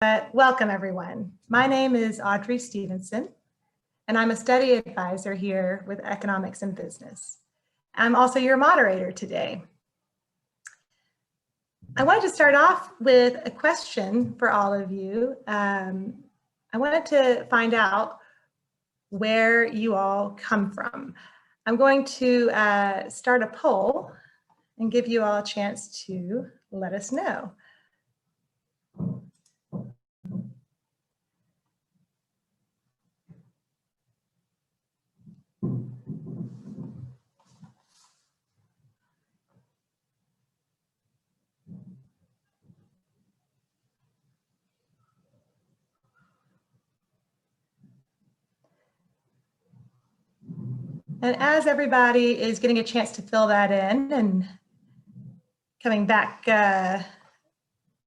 Welcome everyone. My name is Audrey Stevenson, and I'm a study advisor here with Economics and Business. I'm also your moderator today. I wanted to start off with a question for all of you. I wanted to find out where you all come from. I'm going to start a poll and give you all a chance to let us know. And as everybody is getting a chance to fill that in and coming back,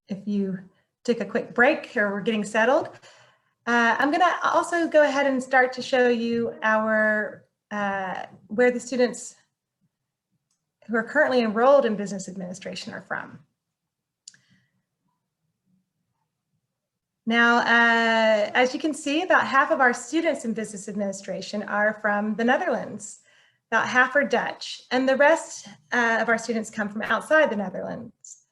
if you take a quick break or we're getting settled, I'm going to also go ahead and start to show you our where the students who are currently enrolled in business administration are from. Now, as you can see, about half of our students in business administration are from the Netherlands. About half are Dutch, and the rest of our students come from outside the Netherlands.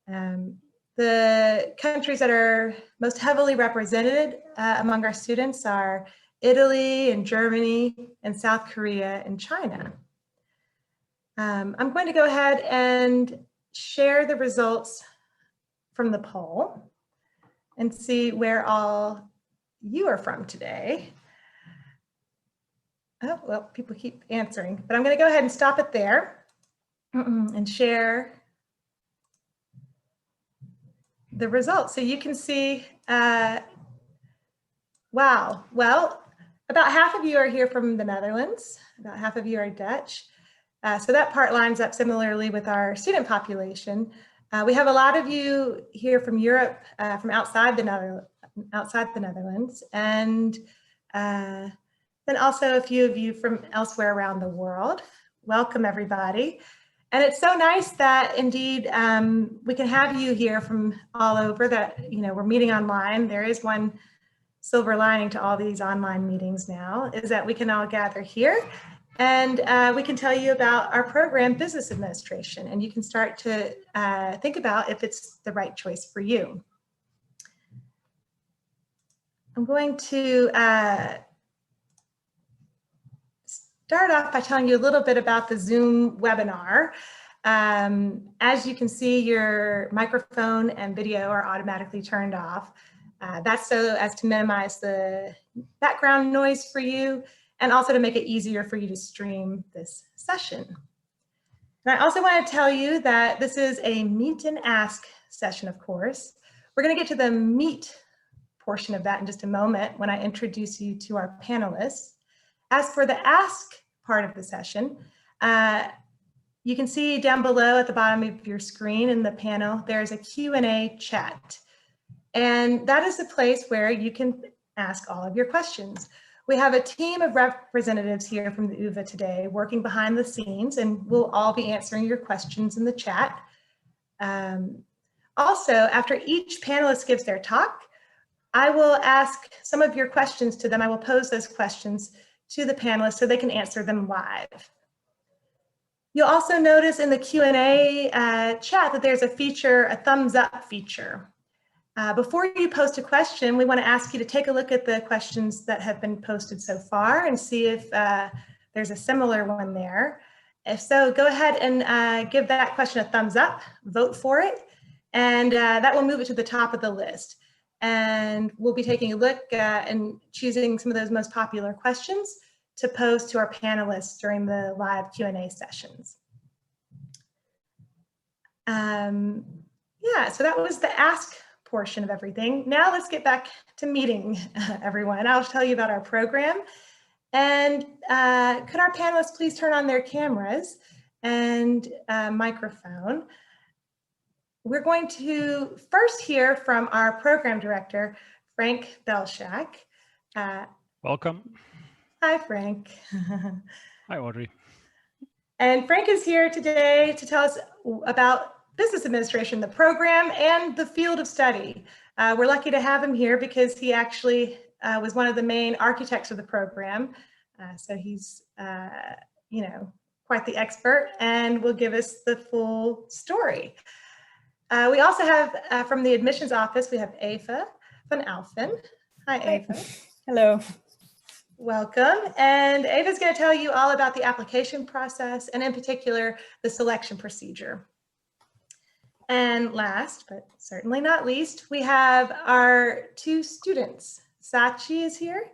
The countries that are most heavily represented among our students are Italy and Germany and South Korea and China. I'm going to go ahead and share the results from the poll and see where all you are from today. Oh, well, people keep answering, but I'm going to go ahead and stop it there and share the results. So you can see, wow, well, about half of you are here from the Netherlands, about half of you are Dutch. So that part lines up similarly with our student population. We have a lot of you here from Europe, from outside the Netherlands, and then also a few of you from elsewhere around the world. Welcome, everybody. And it's so nice that indeed we can have you here from all over, that we're meeting online. There is one silver lining to all these online meetings now, is that we can all gather here. And we can tell you about our program, Business Administration, and you can start to think about if it's the right choice for you. I'm going to start off by telling you a little bit about the Zoom webinar. As you can see, your microphone and video are automatically turned off. That's so as to minimize the background noise for you, and also to make it easier for you to stream this session. And I also want to tell you that this is a meet and ask session, of course. We're going to get to the meet portion of that in just a moment when I introduce you to our panelists. As for the ask part of the session, you can see down below at the bottom of your screen in the panel, there's a Q&A chat. And that is a place where you can ask all of your questions. We have a team of representatives here from the UvA today working behind the scenes, and we'll all be answering your questions in the chat. Also, after each panelist gives their talk, I will ask some of your questions to them. I will pose those questions to the panelists so they can answer them live. You'll also notice in the Q&A chat that there's a feature, a thumbs up feature. Before you post a question, we want to ask you to take a look at the questions that have been posted so far and see if there's a similar one there. If so, go ahead and give that question a thumbs up, vote for it, and that will move it to the top of the list. And we'll be taking a look and choosing some of those most popular questions to pose to our panelists during the live Q&A sessions. Yeah, so that was the ask portion of everything. Now let's get back to meeting everyone. I'll tell you about our program. And could our panelists please turn on their cameras and microphone? We're going to first hear from our program director, Frank Belschak. Welcome. Hi, Frank. Hi, Audrey. And Frank is here today to tell us about business administration, the program, and the field of study. We're lucky to have him here because he actually was one of the main architects of the program. So he's, you know, quite the expert and will give us the full story. We also have from the admissions office, we have Eva van Alphen. Hi, Eva. Hello. Welcome. And Eva's going to tell you all about the application process and in particular, the selection procedure. And last, but certainly not least, we have our two students. Sachi is here.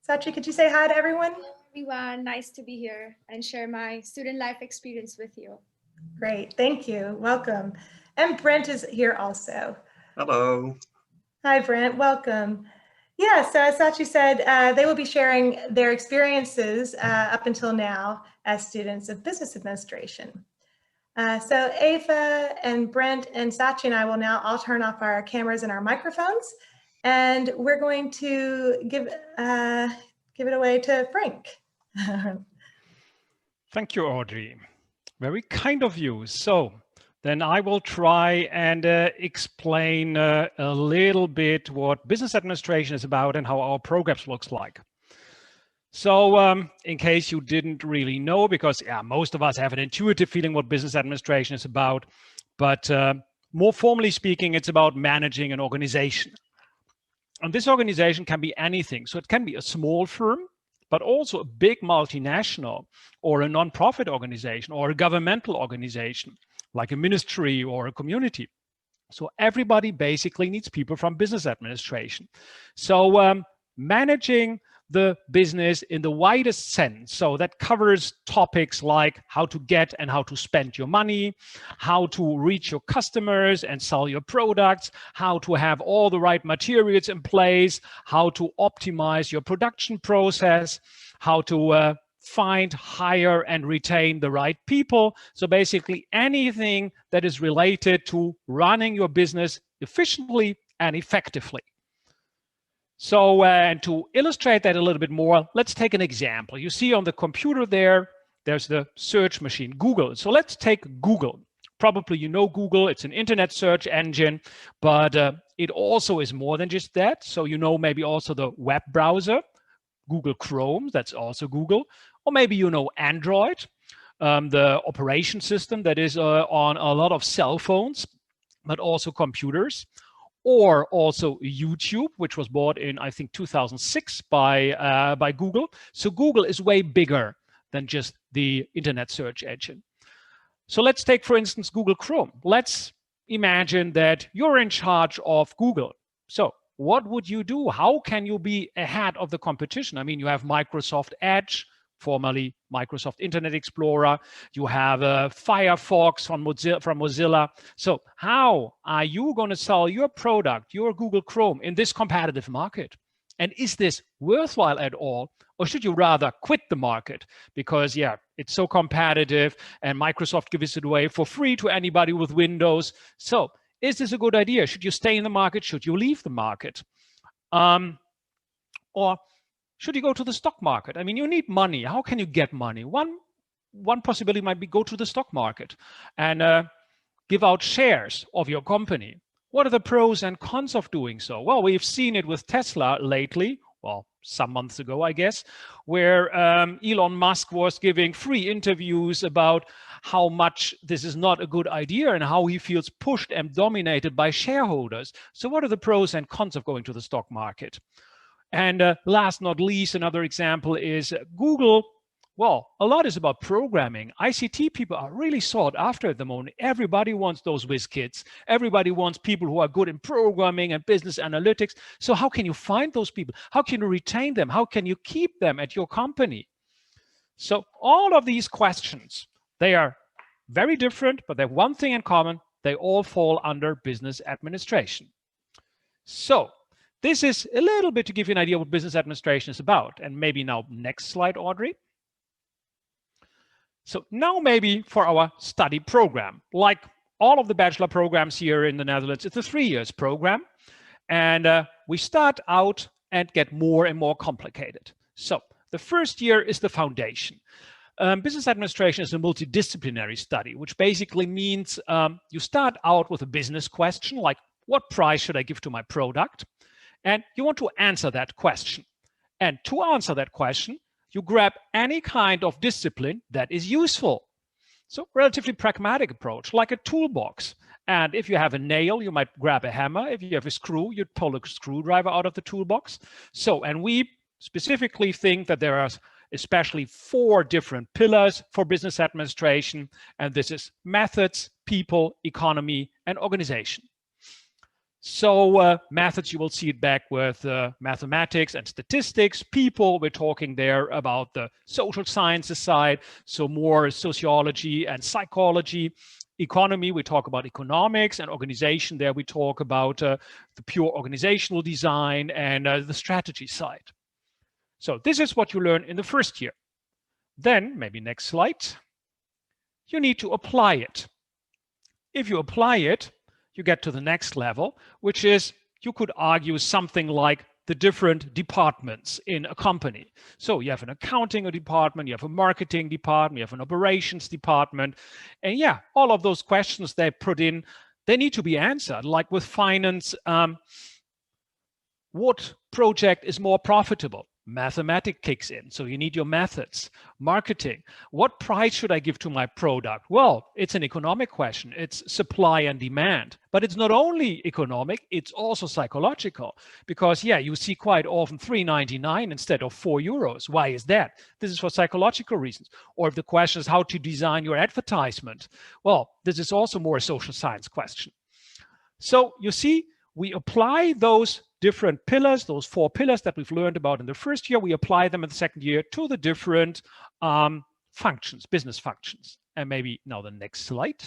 Sachi, could you say hi to everyone? Hello, everyone. Nice to be here and share my student life experience with you. Great. Thank you. Welcome. And Brent is here also. Hello. Hi, Brent. Welcome. Yeah, so as Sachi said, they will be sharing their experiences up until now as students of business administration. So Eva and Brent and Sachi and I will now all turn off our cameras and our microphones, and we're going to give it away to Frank. Thank you, Audrey. Very kind of you. So then I will try and explain a little bit what business administration is about and how our programs looks like. So in case you didn't really know, because most of us have an intuitive feeling what business administration is about, but more formally speaking, it's about managing an organization. And this organization can be anything. So it can be a small firm, but also a big multinational or a non-profit organization or a governmental organization, like a ministry or a community. So everybody basically needs people from business administration. So managing the business in the widest sense. So that covers topics like how to get and how to spend your money, how to reach your customers and sell your products, how to have all the right materials in place, how to optimize your production process, how to find, hire, and retain the right people. So basically anything that is related to running your business efficiently and effectively. So and to illustrate that a little bit more, let's take an example. You see on the computer there's the search machine, Google. So let's take Google. Probably you know Google, it's an internet search engine, but it also is more than just that. So you know maybe also the web browser, Google Chrome, that's also Google. Or maybe you know Android, the operation system that is on a lot of cell phones, but also computers. Or also YouTube, which was bought in, I think, 2006 by Google. So Google is way bigger than just the internet search engine. So let's take, for instance, Google Chrome. Let's imagine that you're in charge of Google. So what would you do? How can you be ahead of the competition? I mean, you have Microsoft Edge, formerly Microsoft Internet Explorer. You have Firefox from Mozilla. So how are you going to sell your product, your Google Chrome, in this competitive market? And is this worthwhile at all? Or should you rather quit the market? Because, yeah, it's so competitive and Microsoft gives it away for free to anybody with Windows. So is this a good idea? Should you stay in the market? Should you leave the market? Or should you go to the stock market? I mean, you need money. How can you get money? One possibility might be go to the stock market and give out shares of your company. What are the pros and cons of doing so? Well, we've seen it with Tesla lately, well, some months ago, I guess, where Elon Musk was giving free interviews about how much this is not a good idea and how he feels pushed and dominated by shareholders. So what are the pros and cons of going to the stock market? And last not least, another example is Google. Well, a lot is about programming. ICT people are really sought after at the moment. Everybody wants those whiz kids. Everybody wants people who are good in programming and business analytics. So how can you find those people? How can you retain them? How can you keep them at your company? So all of these questions, they are very different, but they have one thing in common. They all fall under business administration. So this is a little bit to give you an idea what business administration is about. And maybe now next slide, Audrey. So now maybe for our study program, like all of the bachelor programs here in the Netherlands, it's a 3 years program. And we start out and get more and more complicated. So the first year is the foundation. Business administration is a multidisciplinary study, which basically means you start out with a business question like, What price should I give to my product? And you want to answer that question. And to answer that question, you grab any kind of discipline that is useful. So relatively pragmatic approach, like a toolbox. And if you have a nail, you might grab a hammer. If you have a screw, you'd pull a screwdriver out of the toolbox. So, and we specifically think that there are especially 4 different pillars for business administration. And this is methods, people, economy, and organization. So methods, you will see it back with mathematics and statistics. People, we're talking there about the social sciences side, so more sociology and psychology. Economy, we talk about economics, and organization, there we talk about the pure organizational design and the strategy side. So this is what you learn in the first year. Then, maybe next slide, you need to apply it. If you apply it, you get to the next level, which is, you could argue something like the different departments in a company. So you have an accounting department, you have a marketing department, you have an operations department. And yeah, all of those questions they put in, they need to be answered. Like with finance, what project is more profitable? Mathematics kicks in, so you need your methods. Marketing, what price should I give to my product? Well, it's an economic question. It's supply and demand. But it's not only economic, it's also psychological. Because yeah, you see quite often €3.99 instead of €4. Why is that? This is for psychological reasons. Or if the question is how to design your advertisement, well, this is also more a social science question. So you see, we apply those different pillars, those 4 pillars that we've learned about in the first year, we apply them in the second year to the different functions, business functions. And maybe now the next slide.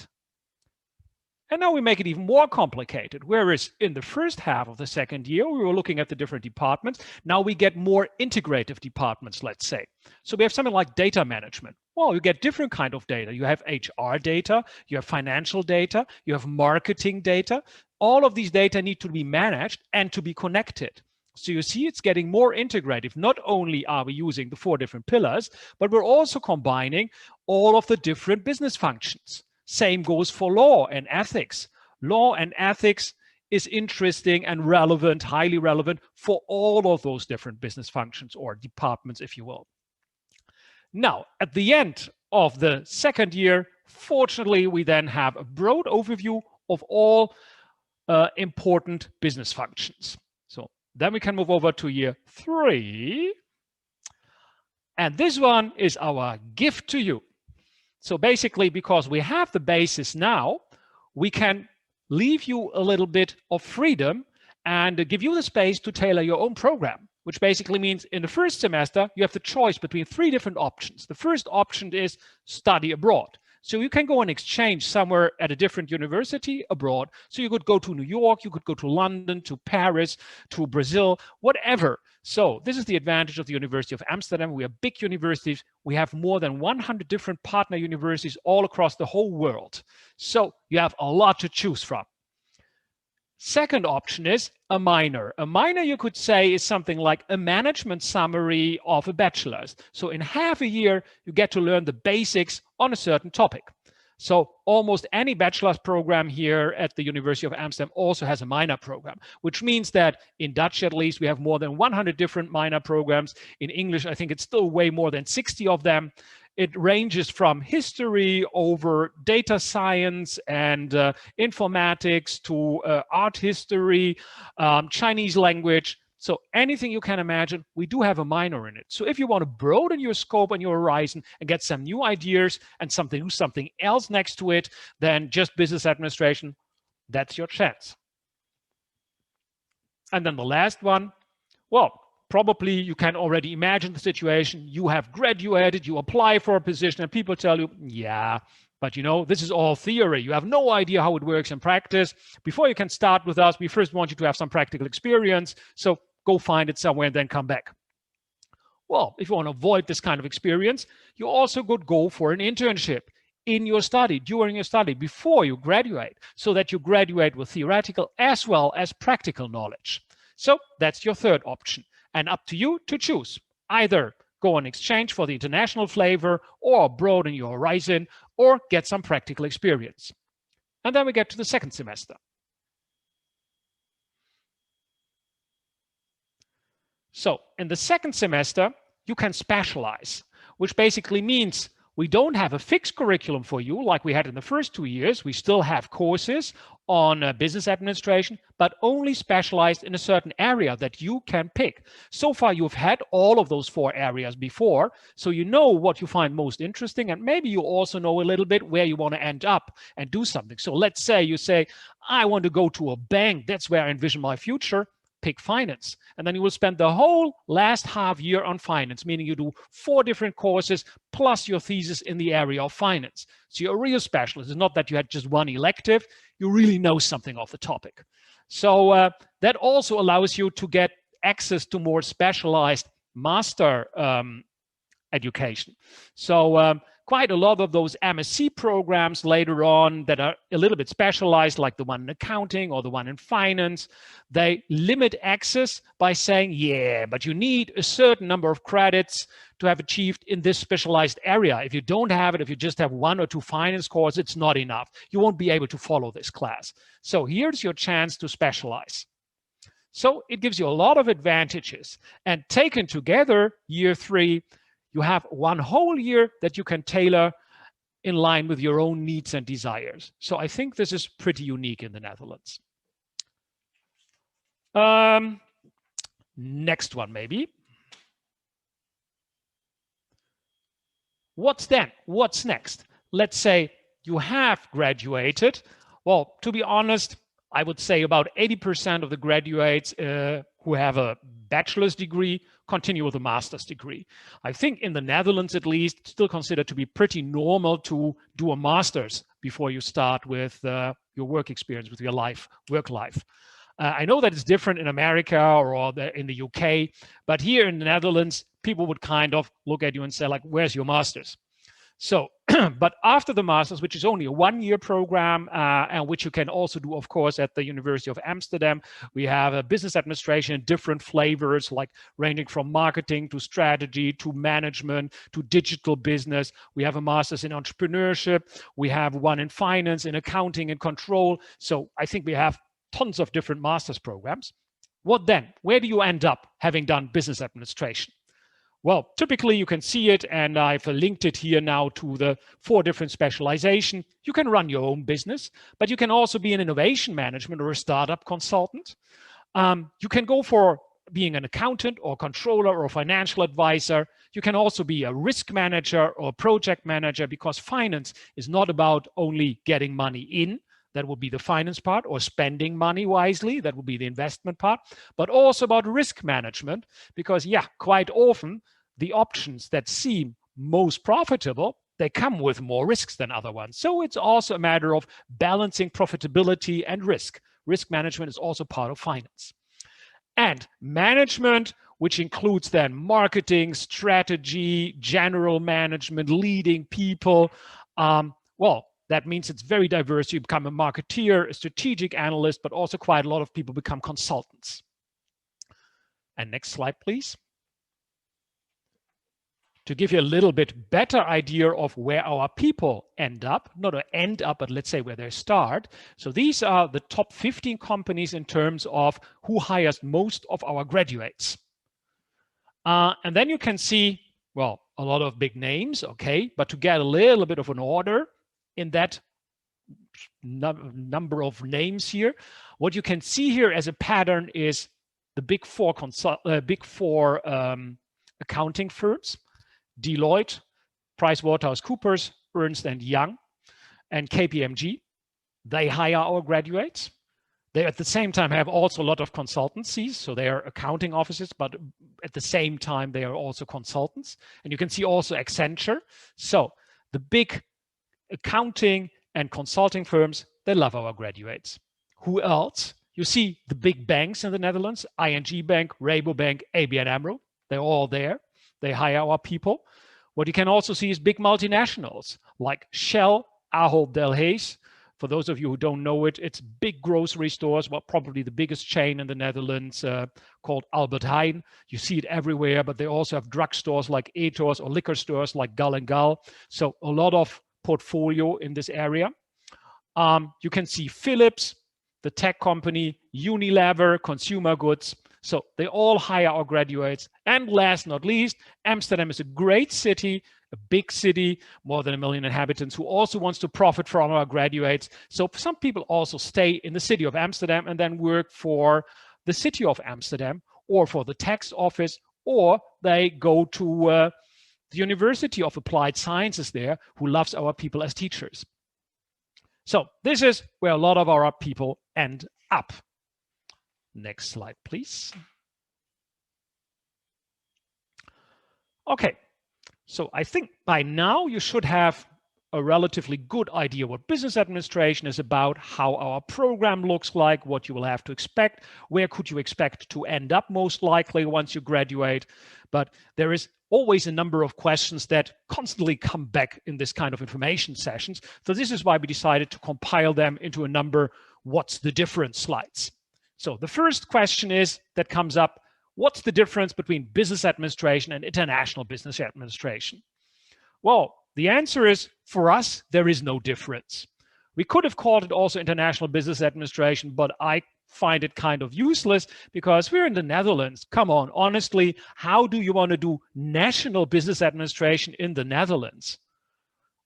And now we make it even more complicated. Whereas in the first half of the second year, we were looking at the different departments. Now we get more integrative departments, let's say. So we have something like data management. Well, you get different kind of data. You have HR data, you have financial data, you have marketing data. All of these data need to be managed and to be connected. So you see, it's getting more integrative. Not only are we using the 4 different pillars, but we're also combining all of the different business functions. Same goes for law and ethics. Law and ethics is interesting and relevant, highly relevant for all of those different business functions or departments, if you will. Now, at the end of the second year, fortunately, we then have a broad overview of all important business functions. So then we can move over to year 3. And this one is our gift to you. So basically, because we have the basis now, we can leave you a little bit of freedom and give you the space to tailor your own program, which basically means in the first semester, you have the choice between 3 different options. The first option is study abroad. So you can go on exchange somewhere at a different university abroad. So you could go to New York, you could go to London, to Paris, to Brazil, whatever. So this is the advantage of the University of Amsterdam. We are big universities. We have more than 100 different partner universities all across the whole world. So you have a lot to choose from. Second option is a minor. A minor, you could say, is something like a management summary of a bachelor's. So in half a year, you get to learn the basics on a certain topic. So almost any bachelor's program here at the University of Amsterdam also has a minor program, which means that in Dutch, at least, we have more than 100 different minor programs. In English, I think it's still way more than 60 of them. It ranges from history over data science and informatics to art history, Chinese language. So anything you can imagine, we do have a minor in it. So if you want to broaden your scope and your horizon and get some new ideas and do something else next to it than just business administration, that's your chance. And then the last one, well, probably you can already imagine the situation. You have graduated, you apply for a position, and people tell you, yeah, but you know, this is all theory. You have no idea how it works in practice. Before you can start with us, we first want you to have some practical experience. So go find it somewhere and then come back. Well, if you want to avoid this kind of experience, you also could go for an internship in your study, during your study, before you graduate, so that you graduate with theoretical as well as practical knowledge. So that's your third option. And up to you to choose. Either go on exchange for the international flavor, or broaden your horizon, or get some practical experience. And then we get to the second semester. So in the second semester, you can specialize, which basically means we don't have a fixed curriculum for you like we had in the first 2 years. We still have courses on business administration, but only specialized in a certain area that you can pick. So far, you've had all of those 4 areas before, so you know what you find most interesting, and maybe you also know a little bit where you want to end up and do something. So let's say you say, I want to go to a bank. That's where I envision my future. Pick finance. And then you will spend the whole last half year on finance, meaning you do 4 different courses plus your thesis in the area of finance. So you're a real specialist. It's not that you had just one elective. You really know something of the topic. So that also allows you to get access to more specialized master education. So quite a lot of those MSc programs later on that are a little bit specialized, like the one in accounting or the one in finance, they limit access by saying, yeah, but you need a certain number of credits to have achieved in this specialized area. If you don't have it, if you just have 1 or 2 finance courses, it's not enough. You won't be able to follow this class. So here's your chance to specialize. So it gives you a lot of advantages. And taken together, year 3, you have 1 whole year that you can tailor in line with your own needs and desires. So I think this is pretty unique in the Netherlands. Next one, maybe. What's then? What's next? Let's say you have graduated. Well, to be honest, I would say about 80% of the graduates who have a bachelor's degree continue with a master's degree. I think in the Netherlands, at least, still considered to be pretty normal to do a master's before you start with your work experience, with your work life. I know that it's different in America or in the UK, but here in the Netherlands, people would kind of look at you and say, like, where's your master's? So, but after the master's, which is only a 1-year program, and which you can also do, of course, at the University of Amsterdam, we have a business administration in different flavors, like ranging from marketing to strategy to management to digital business. We have a master's in entrepreneurship. We have one in finance, in accounting and control. So I think we have tons of different master's programs. What then? Where do you end up having done business administration? Well, typically you can see it, and I've linked it here now to the 4 different specializations. You can run your own business, but you can also be an innovation management or a startup consultant. You can go for being an accountant or controller or financial advisor. You can also be a risk manager or project manager, because finance is not about only getting money in. That would be the finance part, or spending money wisely. That would be the investment part, but also about risk management, because yeah, quite often the options that seem most profitable, they come with more risks than other ones. So it's also a matter of balancing profitability and risk. Risk management is also part of finance. And management, which includes then marketing, strategy, general management, leading people, well, that means it's very diverse. You become a marketeer, a strategic analyst, but also quite a lot of people become consultants. And next slide, please. To give you a little bit better idea of where our people end up, not end up, but let's say where they start. So these are the top 15 companies in terms of who hires most of our graduates. And then you can see, well, a lot of big names, okay, but to get a little bit of an order in that number of names here, what you can see here as a pattern is the big four accounting firms: Deloitte, PricewaterhouseCoopers, Ernst & Young, and KPMG. They hire our graduates. They at the same time have also a lot of consultancies. So they are accounting offices, but at the same time, they are also consultants. And you can see also Accenture. So the big accounting and consulting firms, they love our graduates. Who else? You see the big banks in the Netherlands: ING Bank, Rabobank, ABN AMRO. They're all there. They hire our people. What you can also see is big multinationals like Shell, Ahold Delhaize. For those of you who don't know it, it's big grocery stores, well, probably the biggest chain in the Netherlands, called Albert Heijn. You see it everywhere, but they also have drugstores like Ethos or liquor stores like Gull & Gull. So a lot of portfolio in this area. You can see Philips, the tech company, Unilever, consumer goods. So they all hire our graduates. And last not least, Amsterdam is a great city, a big city, more than 1 million inhabitants, who also wants to profit from our graduates. So some people also stay in the city of Amsterdam and then work for the city of Amsterdam or for the tax office, or they go to the University of Applied Sciences there, who loves our people as teachers. So this is where a lot of our people end up. Next slide, please. Okay, so I think by now you should have a relatively good idea what business administration is about, how our program looks like, what you will have to expect, where could you expect to end up most likely once you graduate. But there is always a number of questions that constantly come back in this kind of information sessions. So this is why we decided to compile them into a number "what's the difference" slides. So the first question is that comes up: what's the difference between business administration and international business administration? Well, the answer is, for us, there is no difference. We could have called it also international business administration, but I find it kind of useless because we're in the Netherlands. Come on, honestly, how do you want to do national business administration in the Netherlands?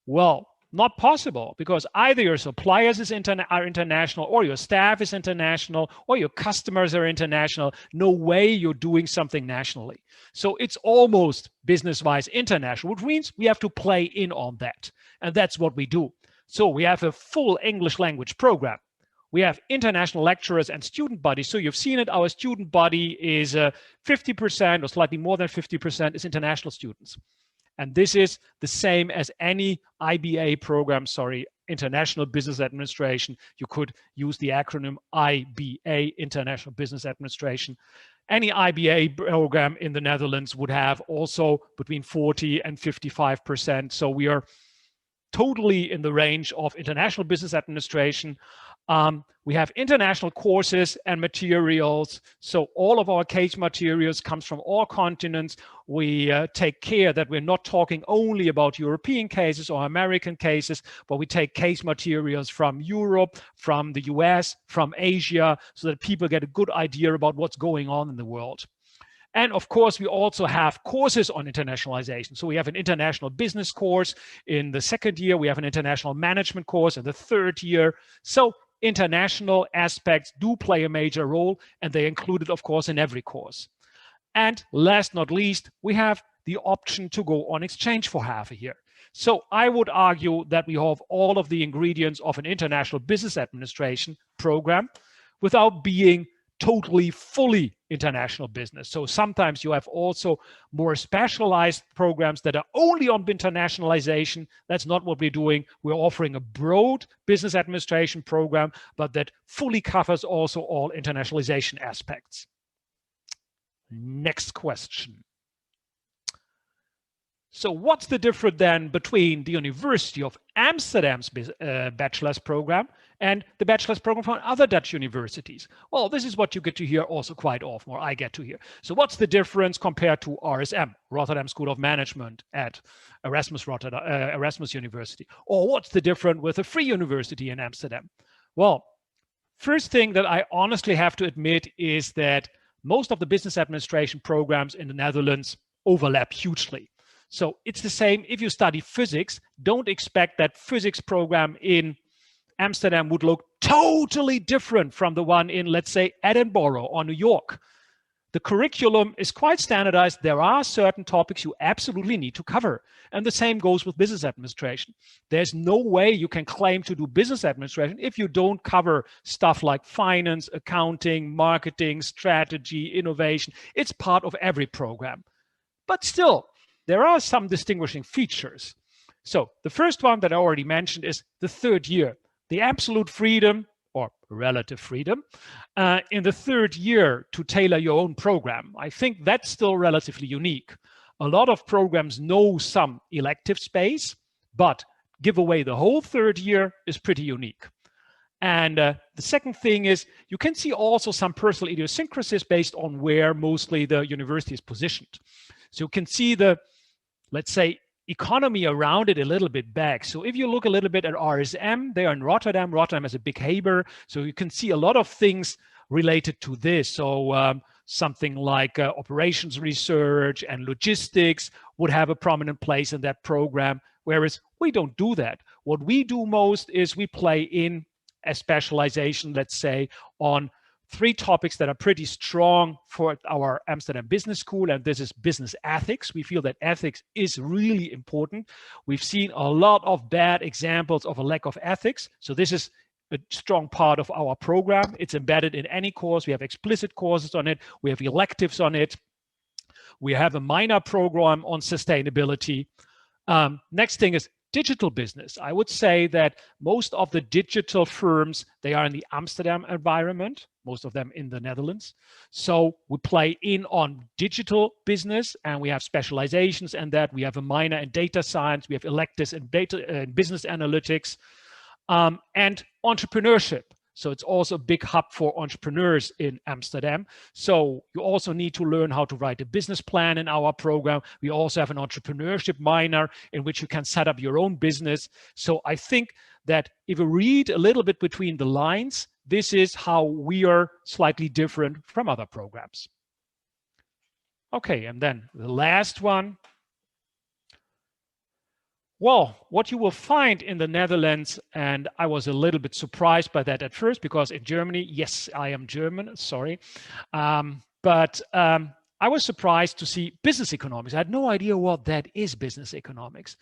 Well, not possible, because either your suppliers are international, or your staff is international, or your customers are international. No way you're doing something nationally. So it's almost business-wise international, which means we have to play in on that. And that's what we do. So we have a full English language program. We have international lecturers and student bodies. So you've seen it, our student body is 50% or slightly more than 50% is international students. And this is the same as any IBA program, International Business Administration. You could use the acronym IBA, International Business Administration. Any IBA program in the Netherlands would have also between 40 and 55%. So we are totally in the range of international business administration. We have international courses and materials. So all of our case materials comes from all continents. We take care that we're not talking only about European cases or American cases, but we take case materials from Europe, from the US, from Asia, so that people get a good idea about what's going on in the world. And of course, we also have courses on internationalization. So we have an international business course in the second year. We have an international management course in the third year. So international aspects do play a major role, and they're included, of course, in every course. And last not least, we have the option to go on exchange for half a year. So I would argue that we have all of the ingredients of an international business administration program without being totally fully international business. So sometimes you have also more specialized programs that are only on internationalization. That's not what we're doing. We're offering a broad business administration program, but that fully covers also all internationalization aspects. Next question. So what's the difference then between the University of Amsterdam's bachelor's program and the bachelor's program from other Dutch universities? Well, this is what you get to hear also quite often, or I get to hear. So what's the difference compared to RSM, Rotterdam School of Management at Erasmus University? Or what's the difference with a free university in Amsterdam? Well, first thing that I honestly have to admit is that most of the business administration programs in the Netherlands overlap hugely. So it's the same if you study physics. Don't expect that physics program in Amsterdam would look totally different from the one in, let's say, Edinburgh or New York. The curriculum is quite standardized. There are certain topics you absolutely need to cover. And the same goes with business administration. There's no way you can claim to do business administration if you don't cover stuff like finance, accounting, marketing, strategy, innovation. It's part of every program. But still, there are some distinguishing features. So the first one that I already mentioned is the third year. The absolute freedom, or relative freedom, in the third year to tailor your own program. I think that's still relatively unique. A lot of programs know some elective space, but give away the whole third year is pretty unique. And the second thing is you can see also some personal idiosyncrasies based on where mostly the university is positioned. So you can see the, let's say, economy around it a little bit back. So if you look a little bit at RSM, they are in Rotterdam. Rotterdam has a big Haber. So you can see a lot of things related to this. So something like operations research and logistics would have a prominent place in that program, whereas we don't do that. What we do most is we play in a specialization, let's say, on 3 topics that are pretty strong for our Amsterdam Business School, and this is business ethics. We feel that ethics is really important. We've seen a lot of bad examples of a lack of ethics, so this is a strong part of our program. It's embedded in any course. We have explicit courses on it. We have electives on it. We have a minor program on sustainability. Next thing is digital business. I would say that most of the digital firms, they are in the Amsterdam environment, most of them in the Netherlands. So we play in on digital business, and we have specializations in that. We have a minor in data science. We have electives in data and business analytics, and entrepreneurship. So it's also a big hub for entrepreneurs in Amsterdam. So you also need to learn how to write a business plan in our program. We also have an entrepreneurship minor in which you can set up your own business. So I think that if you read a little bit between the lines, this is how we are slightly different from other programs. Okay, and then the last one. Well, what you will find in the Netherlands, and I was a little bit surprised by that at first, because in Germany, yes, I am German, sorry, but I was surprised to see business economics. I had no idea what that is, business economics.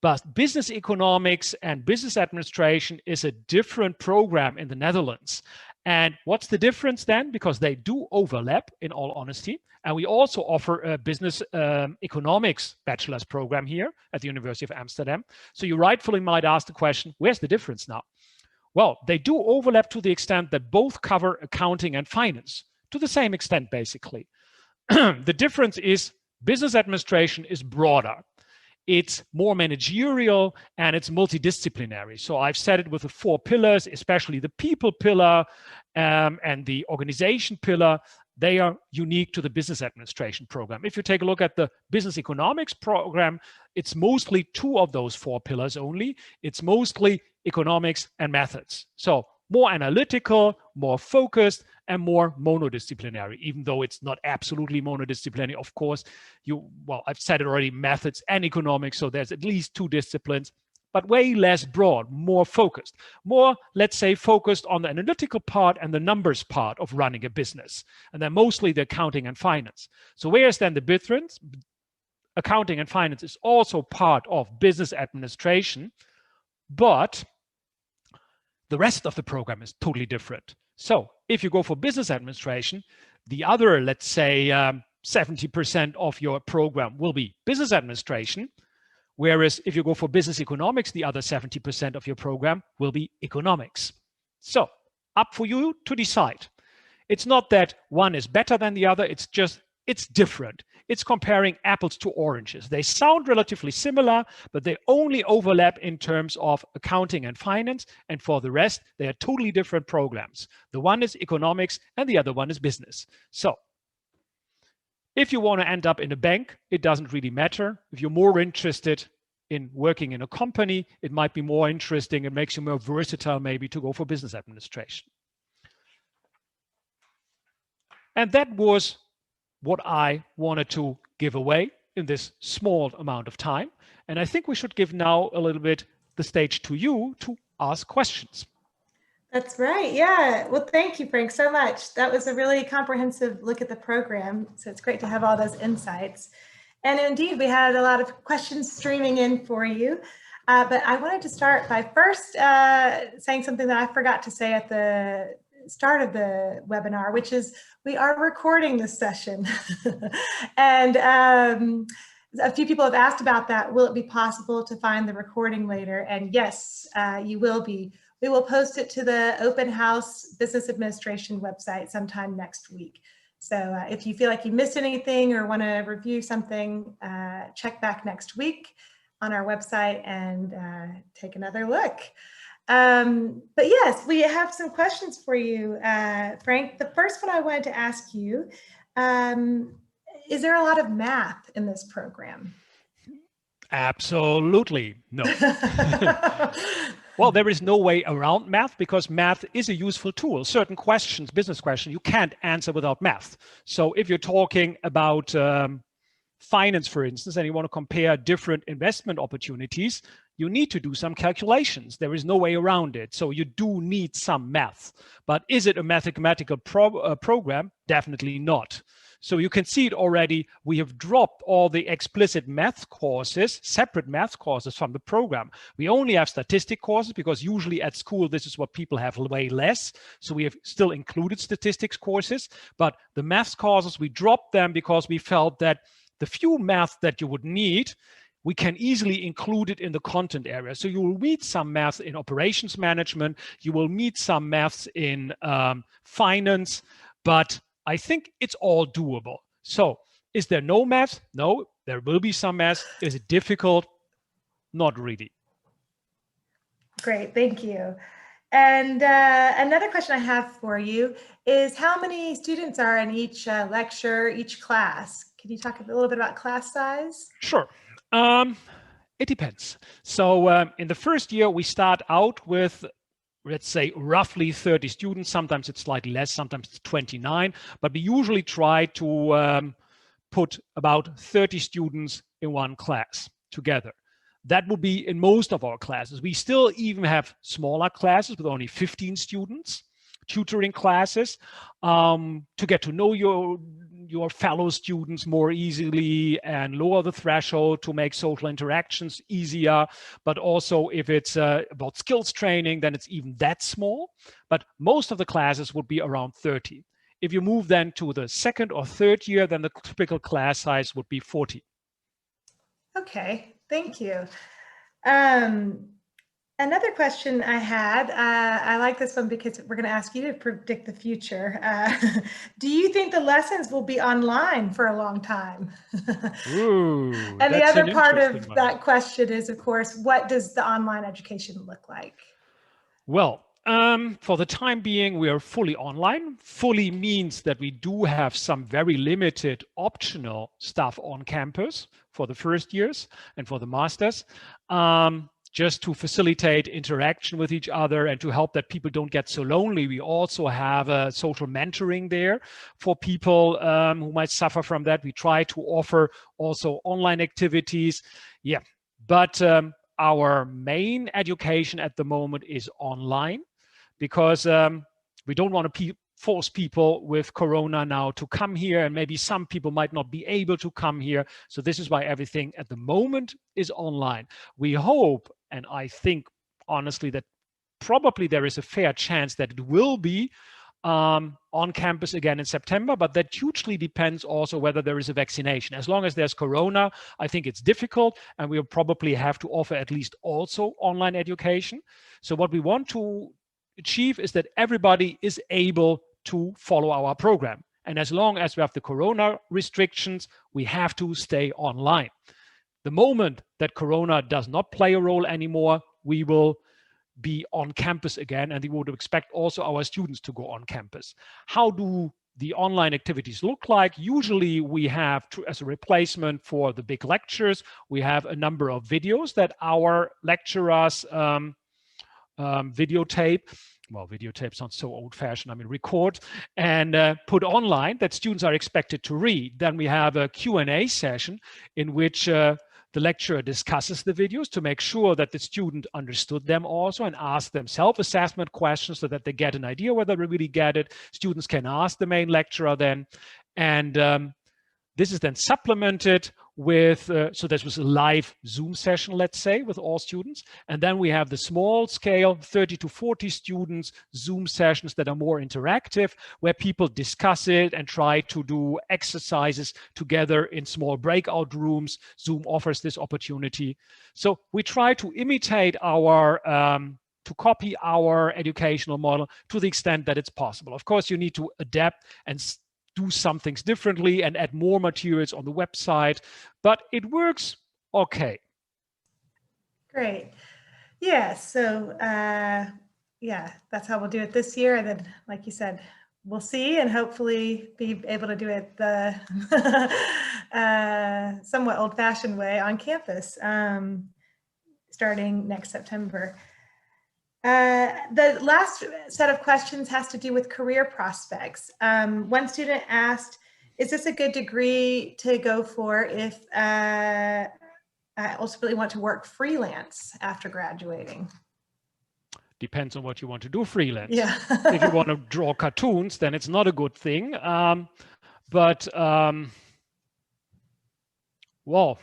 But business economics and business administration is a different program in the Netherlands. And what's the difference then? Because they do overlap, in all honesty. And we also offer a business economics bachelor's program here at the University of Amsterdam. So you rightfully might ask the question, where's the difference now? Well, they do overlap to the extent that both cover accounting and finance, to the same extent, basically. The difference is business administration is broader. It's more managerial and it's multidisciplinary. So I've said it with the 4 pillars, especially the people pillar and the organization pillar. They are unique to the business administration program. If you take a look at the business economics program, it's mostly 2 of those 4 pillars only. It's mostly economics and methods. So more analytical, more focused, and more monodisciplinary, even though it's not absolutely monodisciplinary. Of course, well, I've said it already, methods and economics, so there's at least 2 disciplines, but way less broad, more focused, more, let's say, focused on the analytical part and the numbers part of running a business, and then mostly the accounting and finance. So where's then the difference? Accounting and finance is also part of business administration, but the rest of the program is totally different. So if you go for business administration, the other, let's say, 70% of your program will be business administration, whereas if you go for business economics, the other 70% of your program will be economics. So up for you to decide. It's not that one is better than the other, it's just, it's different. It's comparing apples to oranges. They sound relatively similar, but they only overlap in terms of accounting and finance, and for the rest, they are totally different programs. The one is economics and the other one is business. So if you want to end up in a bank, it doesn't really matter. If you're more interested in working in a company, it might be more interesting. It makes you more versatile maybe to go for business administration. And that was what I wanted to give away in this small amount of time. And I think we should give now a little bit the stage to you to ask questions. That's right. Yeah. Well, thank you, Frank, so much. That was a really comprehensive look at the program. So it's great to have all those insights. And indeed, we had a lot of questions streaming in for you. But I wanted to start by first saying something that I forgot to say at the start of the webinar, which is we are recording this session. And a few people have asked about that. Will it be possible to find the recording later? And yes, you will be. We will post it to the Open House Business Administration website sometime next week. So if you feel like you missed anything or want to review something, check back next week on our website and take another look. But yes, we have some questions for you, Frank. The first one I wanted to ask you, is there a lot of math in this program? Absolutely no. Well, there is no way around math because math is a useful tool. Certain questions, business questions, you can't answer without math. So if you're talking about finance, for instance, and you want to compare different investment opportunities, you need to do some calculations. There is no way around it. So you do need some math. But is it a mathematical program? Definitely not. So you can see it already. We have dropped all the explicit math courses, separate math courses from the program. We only have statistic courses because usually at school, this is what people have way less. So we have still included statistics courses, but the math courses, we dropped them because we felt that the few math that you would need, we can easily include it in the content area. So you will meet some math in operations management, you will meet some maths in finance, but I think it's all doable. So is there no math? No, there will be some math. Is it difficult? Not really. Great, thank you. And another question I have for you is how many students are in each lecture, each class? Can you talk a little bit about class size? Sure. It depends. So in the first year, we start out with, let's say, roughly 30 students. Sometimes it's slightly less, sometimes it's 29, but we usually try to put about 30 students in one class together. That will be in most of our classes. We still even have smaller classes with only 15 students, tutoring classes, to get to know your fellow students more easily and lower the threshold to make social interactions easier. But also if it's about skills training, then it's even that small. But most of the classes would be around 30. If you move then to the second or third year, then the typical class size would be 40. Okay, thank you. Another question I had, I like this one because we're going to ask you to predict the future. Do you think the lessons will be online for a long time? Ooh, and the other part of that question is, of course, what does the online education look like? Well, for the time being, we are fully online. Fully means that we do have some very limited optional stuff on campus for the first years and for the masters. Just to facilitate interaction with each other and to help that people don't get so lonely. We also have a social mentoring there for people who might suffer from that. We try to offer also online activities. Yeah, but our main education at the moment is online because we don't want to force people with Corona now to come here, and maybe some people might not be able to come here. So this is why everything at the moment is online. We hope, and I think honestly that probably there is a fair chance that it will be on campus again in September, but that hugely depends also whether there is a vaccination. As long as there's Corona, I think it's difficult, and we'll probably have to offer at least also online education. So what we want to achieve is that everybody is able to follow our program. And as long as we have the Corona restrictions, we have to stay online. The moment that Corona does not play a role anymore, we will be on campus again, and we would expect also our students to go on campus. How do the online activities look like? Usually we have, as a replacement for the big lectures, we have a number of videos that our lecturers videotape. Well, videotape sounds so old-fashioned. I mean, record and put online that students are expected to read. Then we have a Q&A session in which the lecturer discusses the videos to make sure that the student understood them also and ask them self-assessment questions so that they get an idea whether they really get it. Students can ask the main lecturer then. And this is then supplemented with, so this was a live Zoom session, let's say, with all students. And then we have the small scale, 30 to 40 students, Zoom sessions that are more interactive, where people discuss it and try to do exercises together in small breakout rooms. Zoom offers this opportunity. So we try to imitate our, to copy our educational model to the extent that it's possible. Of course, you need to adapt and do some things differently and add more materials on the website, but it works okay. Great. Yeah, so yeah, that's how we'll do it this year. And then, like you said, we'll see and hopefully be able to do it the somewhat old-fashioned way on campus starting next September. The last set of questions has to do with career prospects. One student asked, is this a good degree to go for if I ultimately want to work freelance after graduating? Depends on what you want to do freelance. Yeah. If you want to draw cartoons, then it's not a good thing. Well,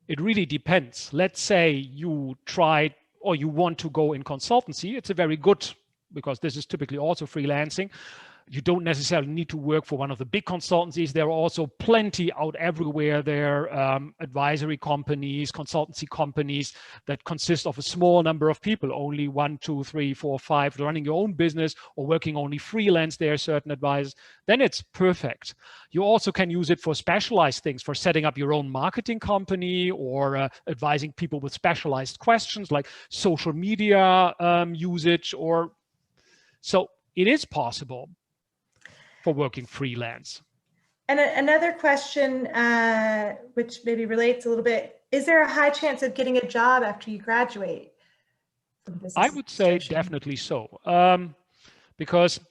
it really depends. Let's say you tried or you want to go in consultancy. It's a very good, because this is typically also freelancing. You don't necessarily need to work for one of the big consultancies. There are also plenty out everywhere. There are advisory companies, consultancy companies that consist of a small number of people, only 1, 2, 3, 4, 5, running your own business or working only freelance. There are certain advisors. Then it's perfect. You also can use it for specialized things, for setting up your own marketing company or advising people with specialized questions like social media usage. So it is possible for working freelance. And another question, which maybe relates a little bit, is there a high chance of getting a job after you graduate from business I would say administration? definitely so, because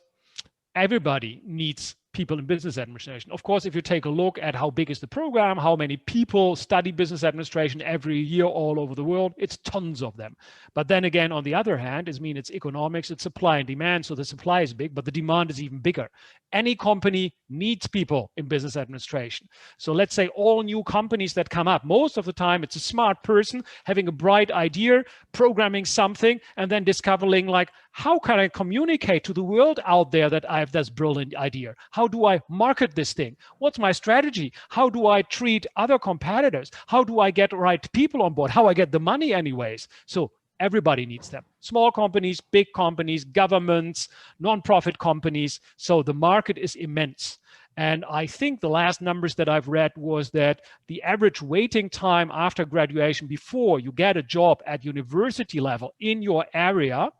everybody needs people in business administration. Of course, if you take a look at how big is the program, how many people study business administration every year all over the world, it's tons of them. But then again, on the other hand, it's economics, it's supply and demand. So the supply is big, but the demand is even bigger. Any company needs people in business administration. So let's say all new companies that come up, most of the time it's a smart person having a bright idea, programming something, and then discovering like, how can I communicate to the world out there that I have this brilliant idea? How do I market this thing? What's my strategy? How do I treat other competitors? How do I get the right people on board? How I get the money anyways? So everybody needs them. Small companies, big companies, governments, non-profit companies. So the market is immense. And I think the last numbers that I've read was that the average waiting time after graduation before you get a job at university level in your area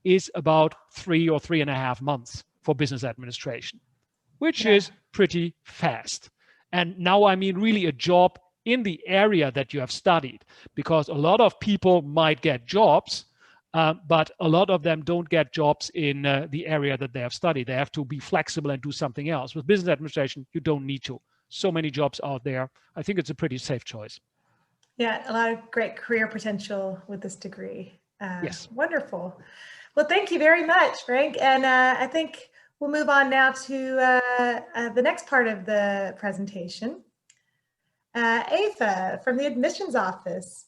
is about 3 or 3.5 months for business administration, which is pretty fast. And now I mean really a job in the area that you have studied, because a lot of people might get jobs, but a lot of them don't get jobs in the area that they have studied. They have to be flexible and do something else. With business administration, you don't need to. So many jobs out there. I think it's a pretty safe choice. Yeah, a lot of great career potential with this degree. Yes. Wonderful. Well, thank you very much, Frank. And I think we'll move on now to the next part of the presentation. Ava from the admissions office.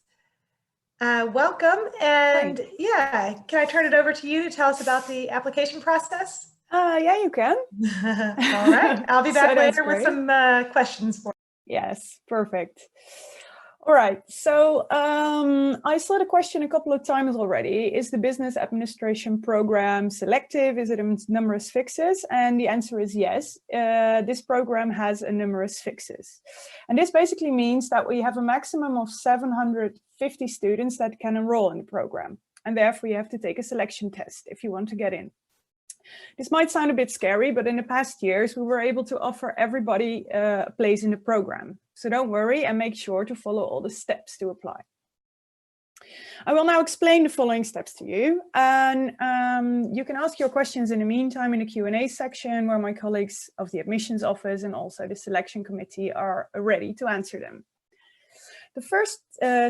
Welcome. And yeah, can I turn it over to you to tell us about the application process? Yeah, you can. All right. I'll be back later with some questions for you. Yes, perfect. All right, so I saw the question a couple of times already. Is the business administration program selective? Is it in numerous fixes? And the answer is yes. This program has a numerous fixes. And this basically means that we have a maximum of 750 students that can enroll in the program. And therefore you have to take a selection test if you want to get in. This might sound a bit scary, but in the past years, we were able to offer everybody a place in the program. So don't worry and make sure to follow all the steps to apply. I will now explain the following steps to you. And you can ask your questions in the meantime in the Q&A section, where my colleagues of the admissions office and also the selection committee are ready to answer them. The first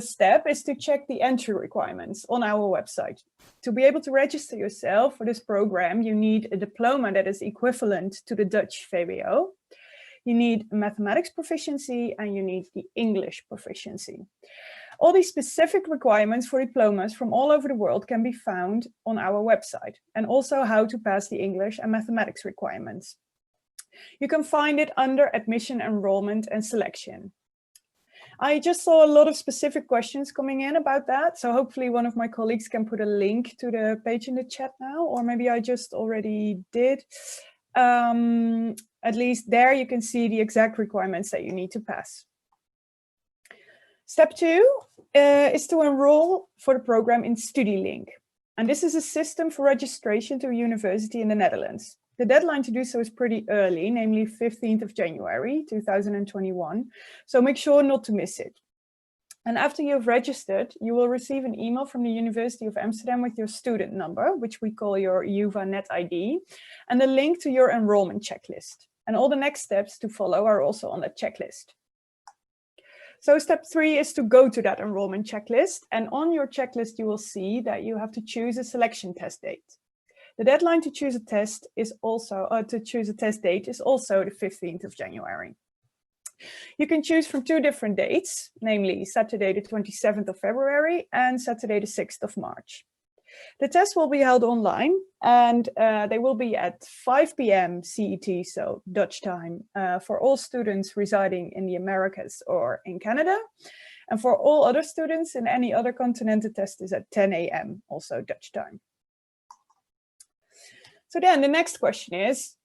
step is to check the entry requirements on our website. To be able to register yourself for this program, you need a diploma that is equivalent to the Dutch VWO. You need mathematics proficiency and you need the English proficiency. All these specific requirements for diplomas from all over the world can be found on our website, and also how to pass the English and mathematics requirements. You can find it under admission, enrollment and selection. I just saw a lot of specific questions coming in about that. So hopefully one of my colleagues can put a link to the page in the chat now, or maybe I just already did. At least there you can see the exact requirements that you need to pass. Step 2 is to enroll for the program in StudyLink. And this is a system for registration to a university in the Netherlands. The deadline to do so is pretty early, namely 15th of January 2021. So make sure not to miss it. And after you've registered, you will receive an email from the University of Amsterdam with your student number, which we call your UvA Net ID, and a link to your enrollment checklist. And all the next steps to follow are also on that checklist. So step 3 is to go to that enrollment checklist. And on your checklist, you will see that you have to choose a selection test date. The deadline to choose a test is also test date is also the 15th of January. You can choose from 2 different dates, namely Saturday the 27th of February and Saturday the 6th of March. The test will be held online, and they will be at 5 p.m. CET, so Dutch time, for all students residing in the Americas or in Canada. And for all other students in any other continent, the test is at 10 a.m., also Dutch time. So then the next question is,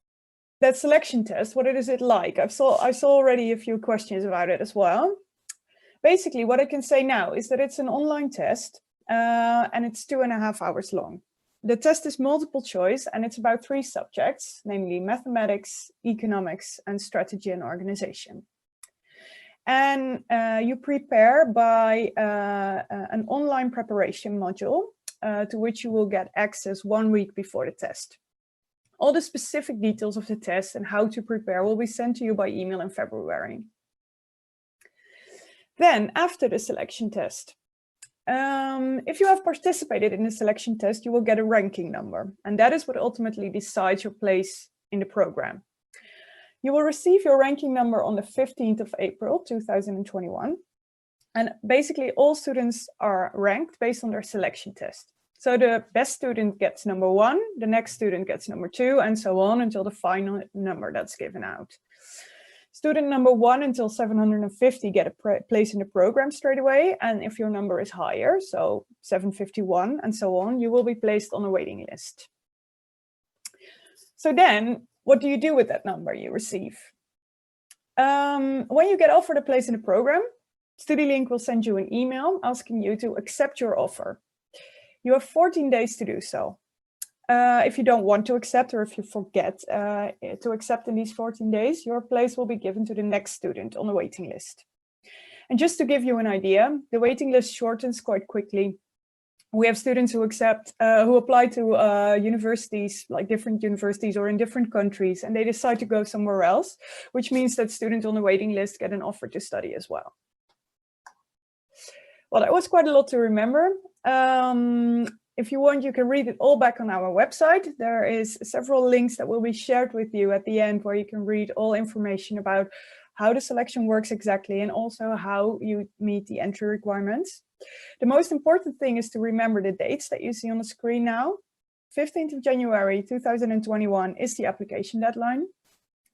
that selection test, what is it like? I saw already a few questions about it as well. Basically, what I can say now is that it's an online test and it's 2.5 hours long. The test is multiple choice and it's about 3 subjects, namely mathematics, economics, and strategy and organization. And you prepare by an online preparation module to which you will get access 1 week before the test. All the specific details of the test and how to prepare will be sent to you by email in February. Then, after the selection test, if you have participated in the selection test, you will get a ranking number, and that is what ultimately decides your place in the program. You will receive your ranking number on the 15th of April 2021, and basically all students are ranked based on their selection test. So the best student gets number 1, the next student gets number 2, and so on until the final number that's given out. Student number 1 until 750 get a place in the program straight away. And if your number is higher, so 751 and so on, you will be placed on a waiting list. So then what do you do with that number you receive? When you get offered a place in the program, StudyLink will send you an email asking you to accept your offer. You have 14 days to do so. If you don't want to accept, or if you forget to accept in these 14 days, your place will be given to the next student on the waiting list. And just to give you an idea, the waiting list shortens quite quickly. We have students who apply to universities, like different universities or in different countries, and they decide to go somewhere else, which means that students on the waiting list get an offer to study as well. Well, that was quite a lot to remember. If you want, you can read it all back on our website. There is several links that will be shared with you at the end where you can read all information about how the selection works exactly and also how you meet the entry requirements. The most important thing is to remember the dates that you see on the screen now. 15th of January 2021 is the application deadline.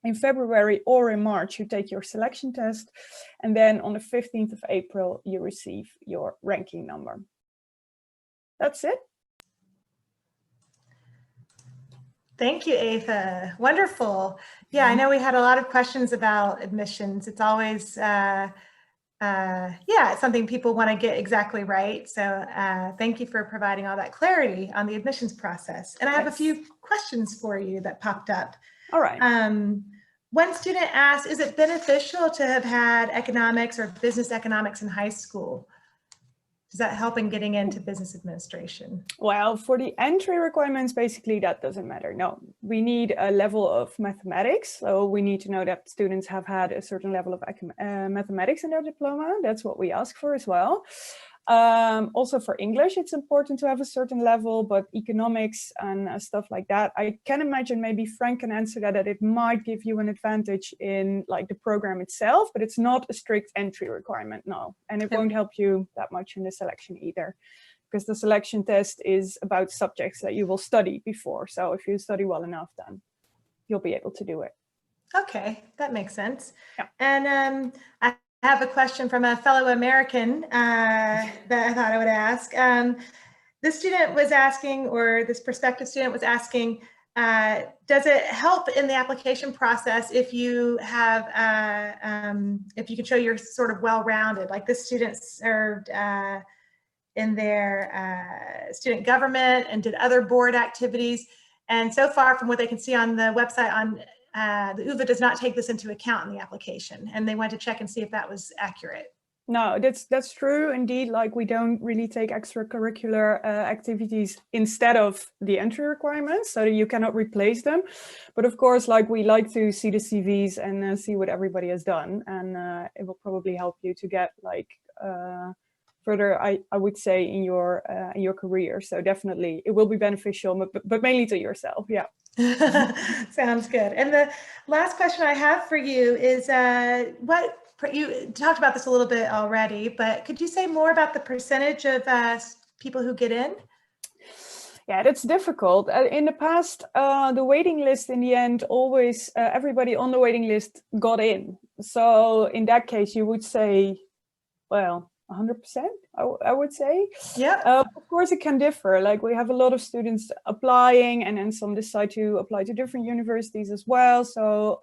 In February or in March, you take your selection test. And then on the 15th of April, you receive your ranking number. That's it. Thank you, Eva. Wonderful. Yeah, I know we had a lot of questions about admissions. It's always, it's something people want to get exactly right. So thank you for providing all that clarity on the admissions process. And I have a few questions for you that popped up. All right. One student asked, is it beneficial to have had economics or business economics in high school? Does that help in getting into business administration? Well, for the entry requirements, basically that doesn't matter. No, we need a level of mathematics. So we need to know that students have had a certain level of mathematics in their diploma. That's what we ask for as well. Also for English, it's important to have a certain level, but economics and stuff like that, I can imagine maybe Frank can answer that it might give you an advantage in like the program itself, but it's not a strict entry requirement, no. And it won't help you that much in the selection either, because the selection test is about subjects that you will study before. So if you study well enough, then you'll be able to do it. Okay, that makes sense. Yeah. And I have a question from a fellow American that I thought I would ask. This student was asking, or this prospective student was asking, does it help in the application process if you have, if you can show you're sort of well-rounded? Like this student served in their student government and did other board activities. And so far from what they can see on the website on the UvA does not take this into account in the application, and they went to check and see if that was accurate. No, that's true indeed. Like we don't really take extracurricular activities instead of the entry requirements, so that you cannot replace them. But of course, like we like to see the CVs and see what everybody has done, and it will probably help you to get like further, I would say, in your career. So definitely, it will be beneficial, but mainly to yourself. Yeah. Sounds good. And the last question I have for you is you talked about this a little bit already, but could you say more about the percentage of people who get in? Yeah, that's difficult. In the past, the waiting list in the end, always everybody on the waiting list got in. So in that case, you would say, well, 100%, I would say. Yeah. Of course, it can differ. Like we have a lot of students applying, and then some decide to apply to different universities as well. So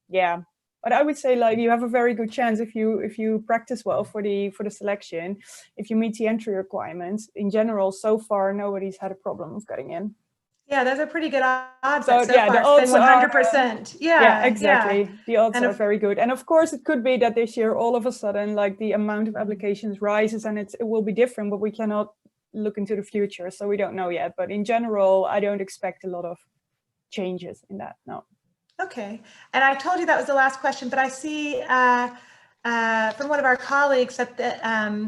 yeah, but I would say like you have a very good chance if you practice well for the selection, if you meet the entry requirements. In general, so far nobody's had a problem of getting in. Yeah, those are pretty good odds. So so yeah, far. the odds it's been 100%. Yeah, exactly. Yeah. The odds And are very good. And of course, it could be that this year, all of a sudden, like the amount of applications rises and it will be different, but we cannot look into the future. So we don't know yet. But in general, I don't expect a lot of changes in that. No. Okay. And I told you that was the last question, but I see from one of our colleagues that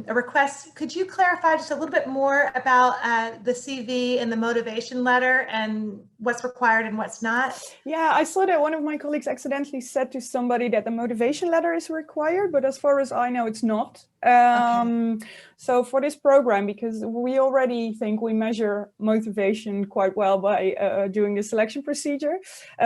a request. Could you clarify just a little bit more about the CV and the motivation letter and what's required and what's not? Yeah, I saw that one of my colleagues accidentally said to somebody that the motivation letter is required, but as far as I know, it's not. Okay. So for this program, because we already think we measure motivation quite well by doing the selection procedure,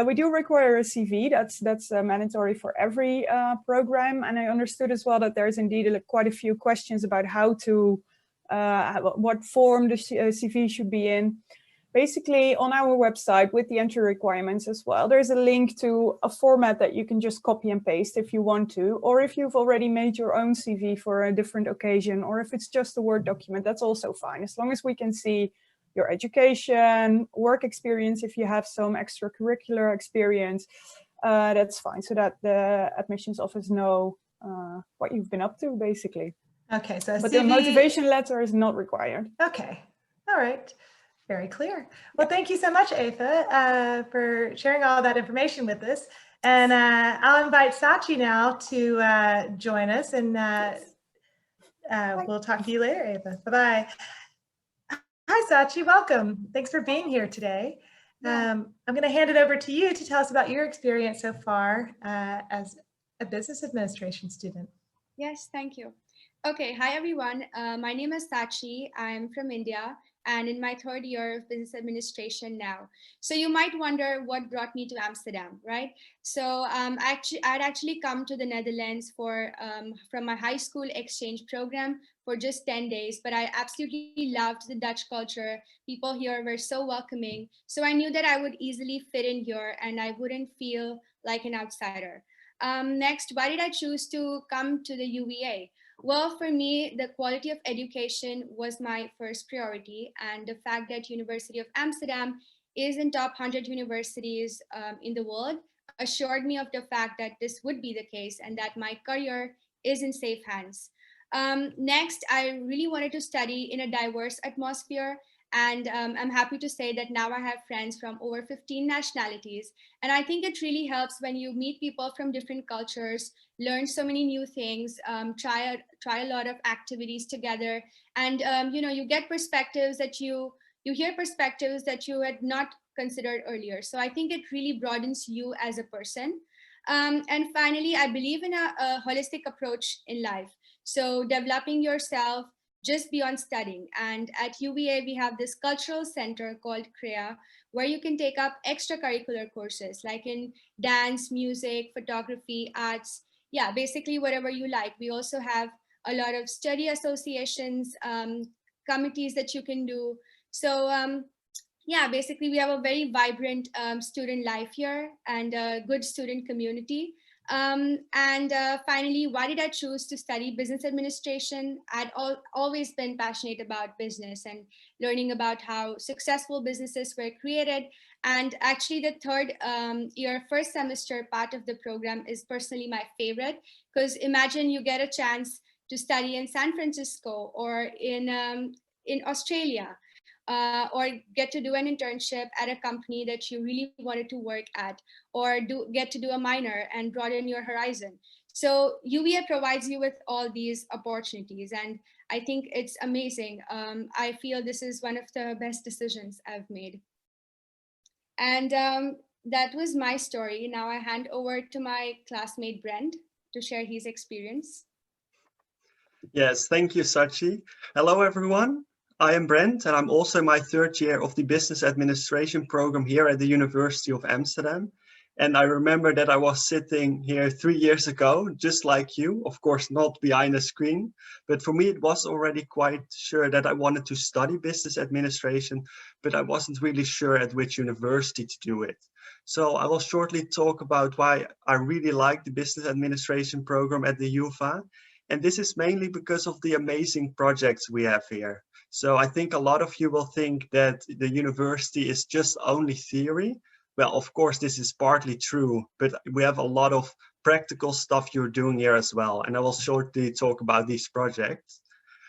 we do require a CV. That's mandatory for every program. And I understood as well that there's indeed quite a few questions about how to, what form the CV should be in. Basically, on our website with the entry requirements as well, there's a link to a format that you can just copy and paste if you want to, or if you've already made your own CV for a different occasion, or if it's just a Word document, that's also fine. As long as we can see your education, work experience, if you have some extracurricular experience, that's fine. So that the admissions office know what you've been up to, basically. Okay, so but CV... the motivation letter is not required. Okay, all right. Very clear. Well, thank you so much, Eva, for sharing all that information with us. And I'll invite Sachi now to join us, and we'll talk to you later, Eva. Bye-bye. Hi, Sachi. Welcome. Thanks for being here today. I'm going to hand it over to you to tell us about your experience so far as a business administration student. Yes, thank you. Okay, hi, everyone. My name is Sachi. I'm from India, and in my third year of business administration now. So you might wonder what brought me to Amsterdam, right? So I'd actually come to the Netherlands from my high school exchange program for just 10 days, but I absolutely loved the Dutch culture. People here were so welcoming. So I knew that I would easily fit in here and I wouldn't feel like an outsider. Next, why did I choose to come to the UvA? Well, for me, the quality of education was my first priority, and the fact that University of Amsterdam is in top 100 universities in the world assured me of the fact that this would be the case and that my career is in safe hands. Next, I really wanted to study in a diverse atmosphere, and I'm happy to say that now I have friends from over 15 nationalities. And I think it really helps when you meet people from different cultures, learn so many new things, try a lot of activities together. And, you get perspectives that you hear perspectives that you had not considered earlier. So I think it really broadens you as a person. And finally, I believe in a holistic approach in life. So developing yourself just beyond studying. And at UvA, we have this cultural center called CREA, where you can take up extracurricular courses like in dance, music, photography, arts, yeah, basically whatever you like. We also have a lot of study associations, committees that you can do. So yeah, basically we have a very vibrant student life here and a good student community. Finally, why did I choose to study business administration? I'd always been passionate about business and learning about how successful businesses were created. And actually the third year, first semester part of the program is personally my favorite, because imagine you get a chance to study in San Francisco or in Australia, or get to do an internship at a company that you really wanted to work at, or get to do a minor and broaden your horizon. So UvA provides you with all these opportunities, and I think it's amazing. I feel this is one of the best decisions I've made. And that was my story. Now I hand over to my classmate Brent to share his experience. Yes, thank you, Sachi. Hello, everyone. I am Brent, and I'm also my third year of the business administration program here at the University of Amsterdam. And I remember that I was sitting here 3 years ago, just like you, of course, not behind a screen. But for me, it was already quite sure that I wanted to study business administration, but I wasn't really sure at which university to do it. So I will shortly talk about why I really like the business administration program at the UvA. And this is mainly because of the amazing projects we have here. So I think a lot of you will think that the university is just only theory. Well, of course, this is partly true, but we have a lot of practical stuff you're doing here as well. And I will shortly talk about these projects.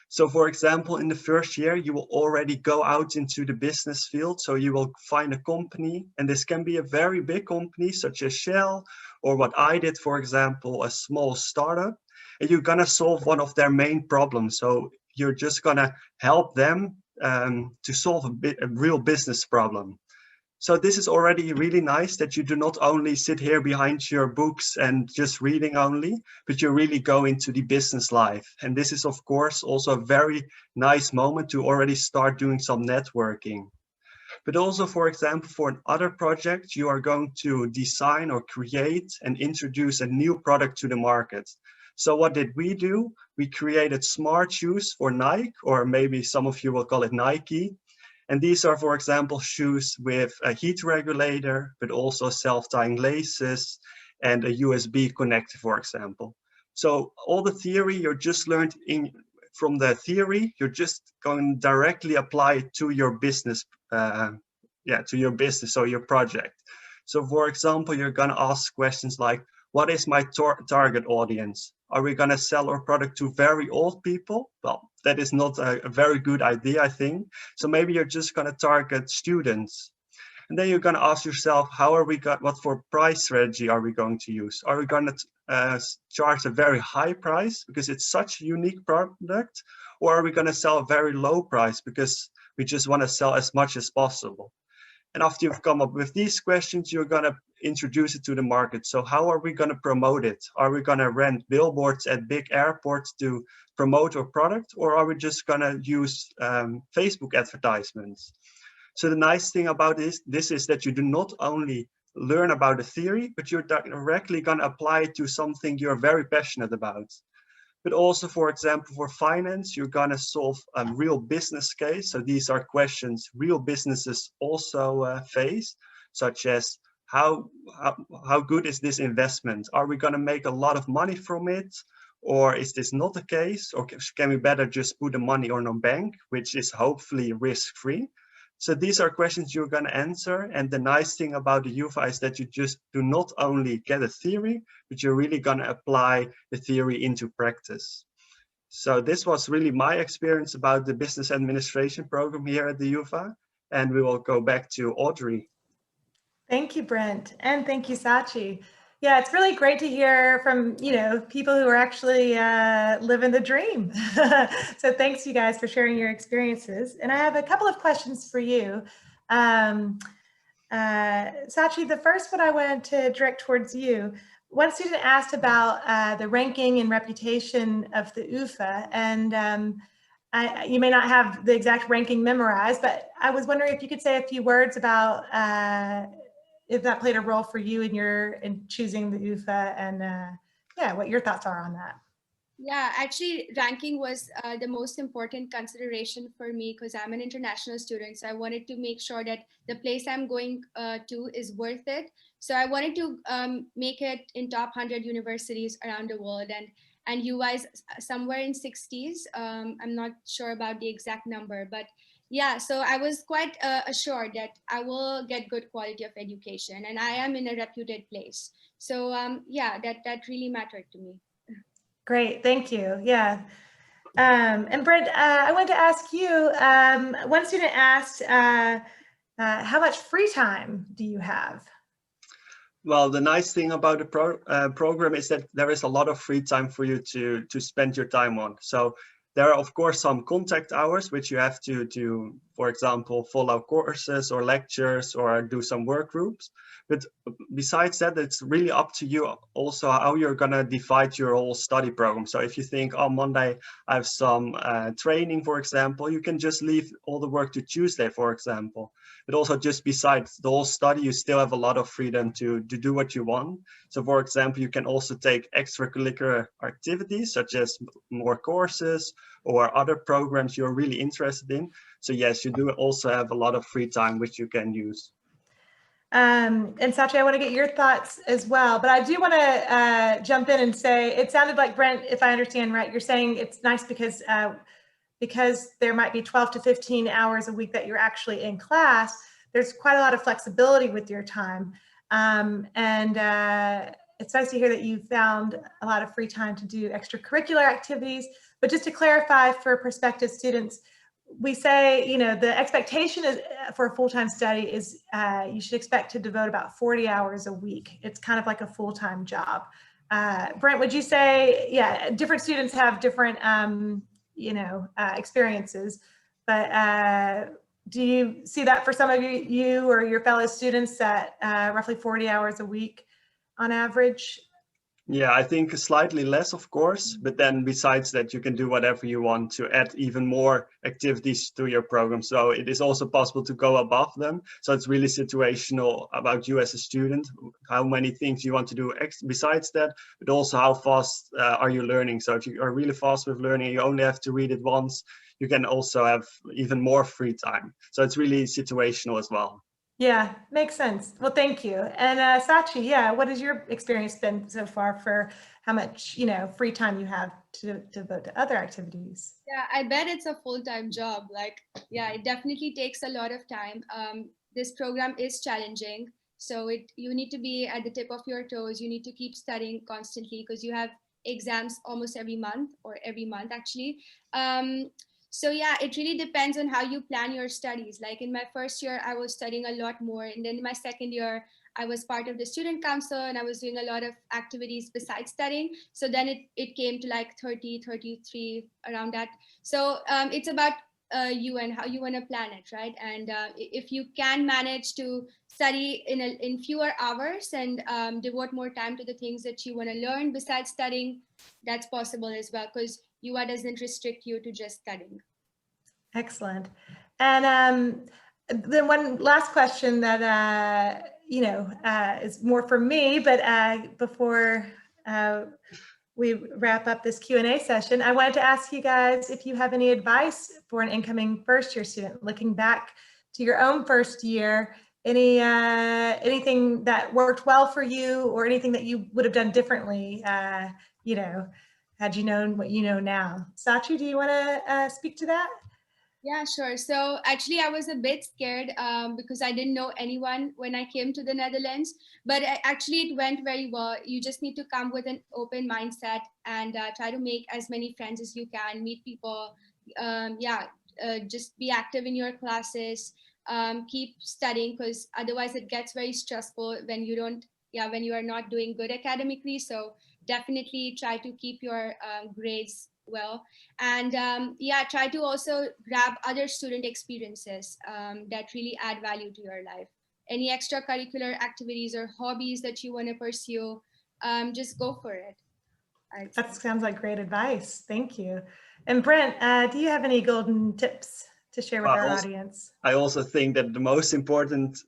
So for example, in the first year, you will already go out into the business field. So you will find a company, and this can be a very big company such as Shell, or what I did, for example, a small startup. And you're gonna solve one of their main problems. So you're just gonna help them to solve a real business problem. So this is already really nice that you do not only sit here behind your books and just reading only, but you really go into the business life. And this is, of course, also a very nice moment to already start doing some networking. But also, for example, for another project, you are going to design or create and introduce a new product to the market. So what did we do? We created smart shoes for Nike, or maybe some of you will call it Nike. And these are, for example, shoes with a heat regulator, but also self-tying laces and a USB connector, for example. So all the theory you're just learned from the theory, you're just going to directly apply it to your business, to your business or your project. So for example, you're going to ask questions like, what is my target audience? Are we going to sell our product to very old people? Well, that is not a very good idea, I think. So maybe you're just going to target students. And then you're going to ask yourself, what for price strategy are we going to use? Are we going to charge a very high price because it's such a unique product? Or are we going to sell a very low price because we just want to sell as much as possible? And after you've come up with these questions, you're going to introduce it to the market. So how are we going to promote it? Are we going to rent billboards at big airports to promote our product? Or are we just going to use Facebook advertisements? So the nice thing about this is that you do not only learn about the theory, but you're directly going to apply it to something you're very passionate about. But also, for example, for finance, you're going to solve a real business case. So these are questions real businesses also face, such as how good is this investment? Are we going to make a lot of money from it? Or is this not the case? Or can we better just put the money on a bank, which is hopefully risk-free? So these are questions you're going to answer. And the nice thing about the UvA is that you just do not only get a theory, but you're really going to apply the theory into practice. So this was really my experience about the business administration program here at the UvA. And we will go back to Audrey. Thank you, Brent. And thank you, Sachi. Yeah, it's really great to hear from, people who are actually living the dream. So thanks you guys for sharing your experiences. And I have a couple of questions for you. Sachi, the first one I wanted to direct towards you. One student asked about the ranking and reputation of the UvA, and you may not have the exact ranking memorized, but I was wondering if you could say a few words about if that played a role for you in choosing the UvA, and what your thoughts are on that. Yeah, actually ranking was the most important consideration for me because I'm an international student. So I wanted to make sure that the place I'm going to is worth it. So I wanted to make it in top 100 universities around the world, and UvA is somewhere in 60s. I'm not sure about the exact number, but yeah, so I was quite assured that I will get good quality of education, and I am in a reputed place. So yeah, that really mattered to me. Great, thank you. Yeah. And Brent, I wanted to ask you, one student asked, how much free time do you have? Well, the nice thing about the program is that there is a lot of free time for you to spend your time on. So there are, of course, some contact hours which you have to, for example, follow courses or lectures or do some work groups. But besides that, it's really up to you also how you're going to divide your whole study program. So if you think, oh, Monday I have some training, for example, you can just leave all the work to Tuesday, for example. But also just besides the whole study, you still have a lot of freedom to do what you want. So for example, you can also take extracurricular activities such as more courses or other programs you're really interested in. So yes, you do also have a lot of free time which you can use. And Sachi, I want to get your thoughts as well, but I do want to jump in and say, it sounded like, Brent, if I understand right, you're saying it's nice because there might be 12 to 15 hours a week that you're actually in class, there's quite a lot of flexibility with your time. It's nice to hear that you found a lot of free time to do extracurricular activities. But just to clarify for prospective students, we say, you know, the expectation is for a full-time study is you should expect to devote about 40 hours a week. It's kind of like a full-time job. Brent, would you say, yeah, different students have different experiences, but do you see that for some of you or your fellow students that roughly 40 hours a week on average? Yeah, I think slightly less, of course, but then besides that, you can do whatever you want to add even more activities to your program. So it is also possible to go above them. So it's really situational about you as a student, how many things you want to do besides that, but also how fast are you learning. So if you are really fast with learning, you only have to read it once, you can also have even more free time. So it's really situational as well. Yeah, makes sense. Well, thank you. And Sachi, yeah, what has your experience been so far for how much, free time you have to devote to other activities? Yeah, I bet it's a full-time job. Like, yeah, it definitely takes a lot of time. This program is challenging. So you need to be at the tip of your toes. You need to keep studying constantly because you have exams almost every month or every month actually. So yeah, it really depends on how you plan your studies. Like in my first year, I was studying a lot more. And then in my second year, I was part of the student council and I was doing a lot of activities besides studying. So then it came to like 30, 33, around that. So it's about you and how you want to plan it, right? And if you can manage to study in fewer hours and devote more time to the things that you want to learn besides studying, that's possible as well, because UvA doesn't restrict you to just studying. Excellent. And then one last question that is more for me, but before we wrap up this Q&A session, I wanted to ask you guys if you have any advice for an incoming first-year student looking back to your own first year. Anything that worked well for you, or anything that you would have done differently, had you known what you know now? Sachi, do you want to speak to that? Yeah, sure. So actually, I was a bit scared because I didn't know anyone when I came to the Netherlands. But actually, it went very well. You just need to come with an open mindset and try to make as many friends as you can, meet people. Just be active in your classes. Keep studying, because otherwise it gets very stressful when you are not doing good academically. So definitely try to keep your grades well, and try to also grab other student experiences that really add value to your life. Any extracurricular activities or hobbies that you want to pursue, just go for it. That sounds like great advice. Thank you. And Brent, do you have any golden tips to share with our audience? I also think that the most important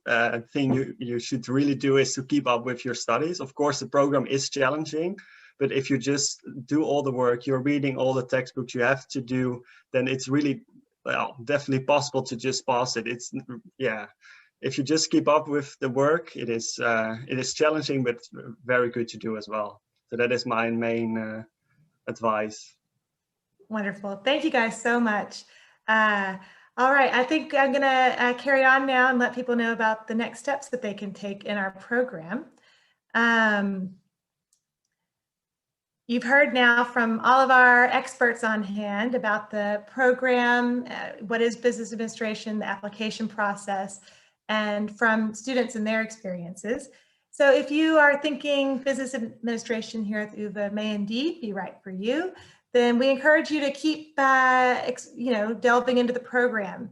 thing you should really do is to keep up with your studies. Of course, the program is challenging, but if you just do all the work, you're reading all the textbooks you have to do, then it's really, definitely possible to just pass it. If you just keep up with the work, it is challenging, but very good to do as well. So that is my main advice. Wonderful. Thank you guys so much. All right, I think I'm gonna carry on now and let people know about the next steps that they can take in our program. You've heard now from all of our experts on hand about the program, what is business administration, the application process, and from students and their experiences. So if you are thinking business administration here at the UvA may indeed be right for you, then we encourage you to keep delving into the program.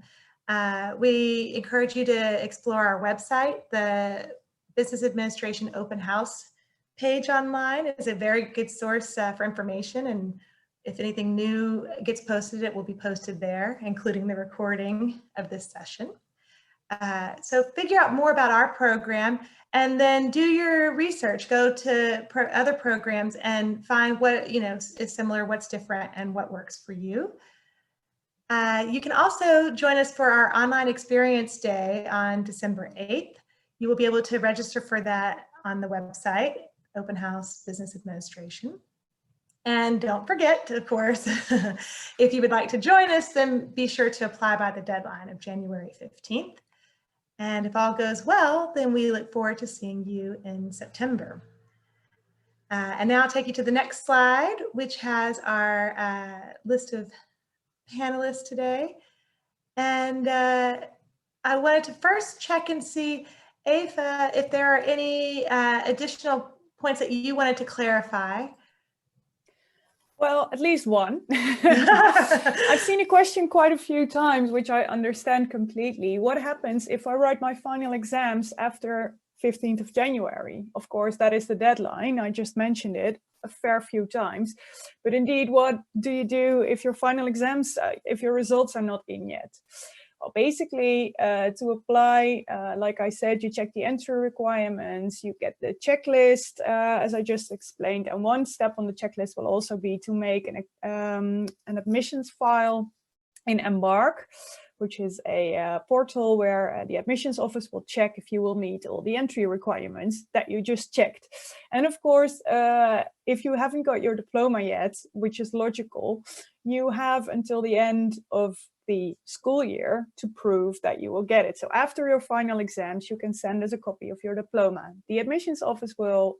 We encourage you to explore our website. The Business Administration Open House page online is a very good source for information, and if anything new gets posted, it will be posted there, including the recording of this session. So figure out more about our program and then do your research. Go to other programs and find what is similar, what's different, and what works for you. You can also join us for our online experience day on December 8th. You will be able to register for that on the website, Open House Business Administration. And don't forget, of course, if you would like to join us, then be sure to apply by the deadline of January 15th. And if all goes well, then we look forward to seeing you in September. And now I'll take you to the next slide, which has our list of panelists today. And I wanted to first check and see, Eva, if there are any additional points that you wanted to clarify. Well, at least one. I've seen a question quite a few times, which I understand completely. What happens if I write my final exams after 15th of January? Of course, that is the deadline. I just mentioned it a fair few times. But indeed, what do you do if your final exams, if your results are not in yet? Well, basically, to apply, like I said, you check the entry requirements, you get the checklist, as I just explained, and one step on the checklist will also be to make an admissions file in Embark, which is a portal where the admissions office will check if you will meet all the entry requirements that you just checked. And of course, if you haven't got your diploma yet, which is logical, you have until the end of the school year to prove that you will get it. So after your final exams, you can send us a copy of your diploma. The admissions office will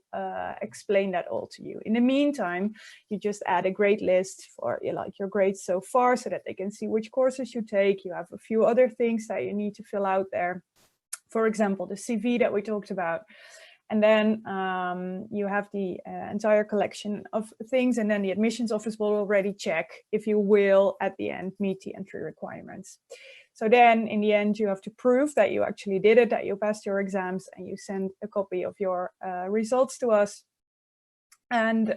explain that all to you. In the meantime, you just add a grade list for your grades so far so that they can see which courses you take. You have a few other things that you need to fill out there. For example, the CV that we talked about. And then you have the entire collection of things, and then the admissions office will already check if you will at the end meet the entry requirements. So then in the end, you have to prove that you actually did it, that you passed your exams, and you send a copy of your results to us. And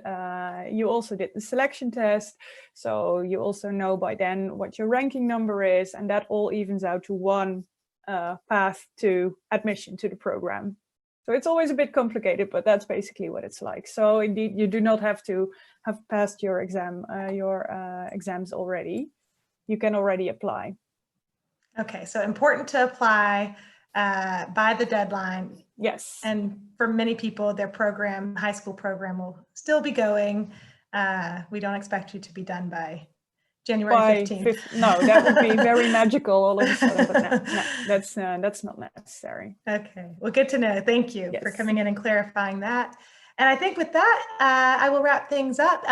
you also did the selection test, so you also know by then what your ranking number is, and that all evens out to one path to admission to the program. So it's always a bit complicated, but that's basically what it's like. So indeed, you do not have to have passed your exams already. You can already apply. Okay, so important to apply by the deadline. Yes. And for many people, their program, high school program, will still be going. We don't expect you to be done by January 15th. No, that would be very magical all of a sudden, but no, that's not necessary. Okay, well, good to know. Thank you for coming in and clarifying that. And I think with that, I will wrap things up.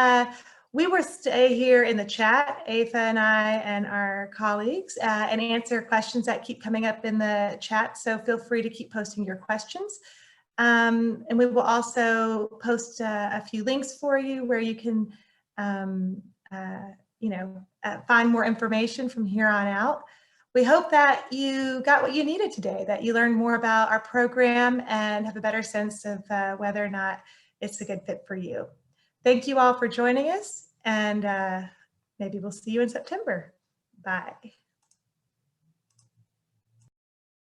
We will stay here in the chat, Eva and I and our colleagues, and answer questions that keep coming up in the chat. So feel free to keep posting your questions. And we will also post a few links for you where you can find more information from here on out. We hope that you got what you needed today, that you learned more about our program and have a better sense of whether or not it's a good fit for you. Thank you all for joining us, and maybe we'll see you in September. Bye.